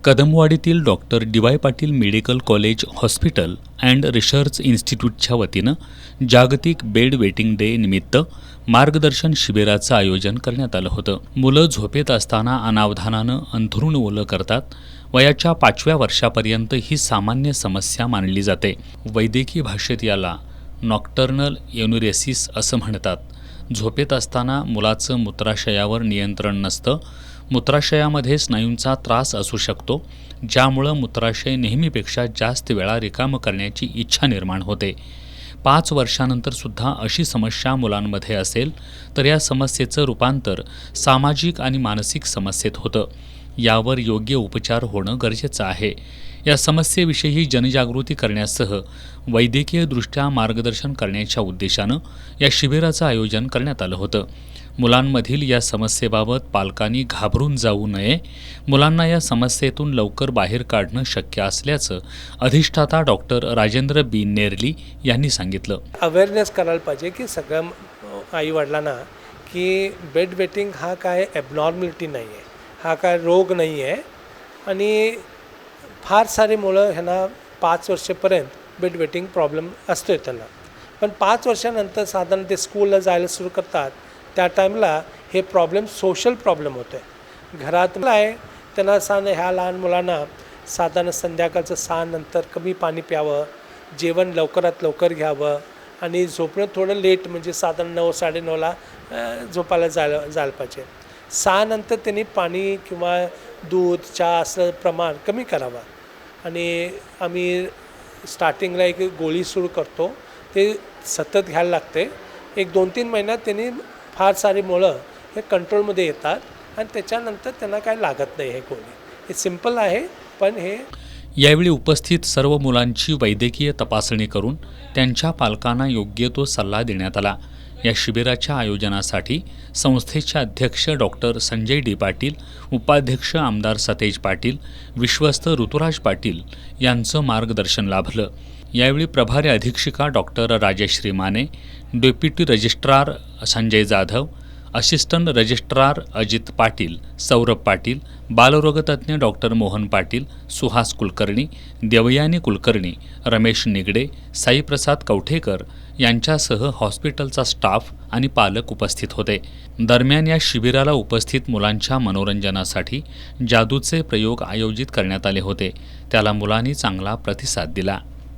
कदमवाडीतील doctor D Y. Patil medical college hospital and research इन्स्टिट्यूटच्या वतीनं जागतिक बेड वेटिंग डे निमित्त मार्गदर्शन शिबिराचं आयोजन करण्यात आलं होतं. मुलं झोपेत असताना अनावधानानं अंथरूण ओलं करतात. वयाच्या 5व्या वर्षापर्यंत ही सामान्य समस्या मानली जाते. वैद्यकीय भाषेत याला नॉक्टर्नल एन्युरेसिस असं म्हणतात. झोपेत असताना मुलाचं मूत्राशयावर नियंत्रण नसतं. मूत्राशयामध्ये स्नायूंचा त्रास असू शकतो, ज्यामुळं मूत्राशय नेहमीपेक्षा जास्त वेळा रिकामं करण्याची इच्छा निर्माण होते. 5 वर्षानंतर सुद्धा अशी समस्या मुलांमध्ये असेल तर या समस्येचं रूपांतर सामाजिक आणि मानसिक समस्येत होतं. यावर योग्य उपचार होणं गरजेचं आहे. या समस्येविषयी जनजागृती करण्यासह वैद्यकीयदृष्ट्या मार्गदर्शन करण्याच्या उद्देशानं या शिबिराचं आयोजन करण्यात आलं होतं. मुलांमधील या समस्येबाबत पालकांनी घाबरून जाऊ नये. मुलांना या समस्येतून लवकर बाहेर काढणं शक्य असल्याचं अधिष्ठाता डॉक्टर राजेंद्र बी. नेरली यांनी सांगितलं. अवेअरनेस करायला पाहिजे की सगळ्या आईवडिलांना की बेड वेटिंग हा काय ॲबनॉर्मॅलिटी नाही आहे, हा काय रोग नाही आहे. आणि फार सारे मुलं ह्यांना 5 वर्षापर्यंत बेड वेटिंग प्रॉब्लेम असतो आहे त्यांना. पण 5 वर्षानंतर साधारण ते स्कूलला जायला सुरू करतात. त्या टाईमला हे प्रॉब्लेम सोशल प्रॉब्लेम होते. घरात आहे त्यांना ह्या लहान मुलांना साधारण संध्याकाळचं 6 नंतर कमी पाणी प्यावं, जेवण लवकरात लवकर घ्यावं आणि झोपणं थोडं लेट, म्हणजे साधारण 9 साडेनऊला झोपायला जायला पाहिजे. 6 नंतर त्यांनी पाणी किंवा दूध चहा असं प्रमाण कमी करावं. आणि आम्ही स्टार्टिंगला एक गोळी सुरू करतो, ते सतत घ्यायला लागते. एक 2-3 महिन्यात त्यांनी फार सारी मुलं हे कंट्रोलमध्ये येतात आणि त्याच्यानंतर त्यांना काय लागत नाही. हे गोळी हे सिम्पल आहे, पण हे यावेळी उपस्थित सर्व मुलांची वैद्यकीय तपासणी करून त्यांच्या पालकांना योग्य तो सल्ला देण्यात आला. या शिबिराच्या आयोजनासाठी संस्थेचे अध्यक्ष डॉक्टर संजय डी. पाटील, उपाध्यक्ष आमदार सतेज पाटील, विश्वस्त ऋतुराज पाटील यांचं मार्गदर्शन लाभलं. यावेळी प्रभारी अधीक्षिका doctor Rajashree Mane, deputy registrar Sanjay Jadhav, assistant registrar Ajit Patil, Saurabh Patil, बालरोगतज्ञ डॉक्टर मोहन पाटील, सुहास कुलकर्णी, देवयानी कुलकर्णी, रमेश निगडे, साईप्रसाद कवठेकर यांच्यासह हॉस्पिटलचा स्टाफ आणि पालक उपस्थित होते. दरम्यान या शिबिराला उपस्थित मुलांच्या मनोरंजनासाठी जादूचे प्रयोग आयोजित करण्यात आले होते. त्याला मुलांनी चांगला प्रतिसाद दिला.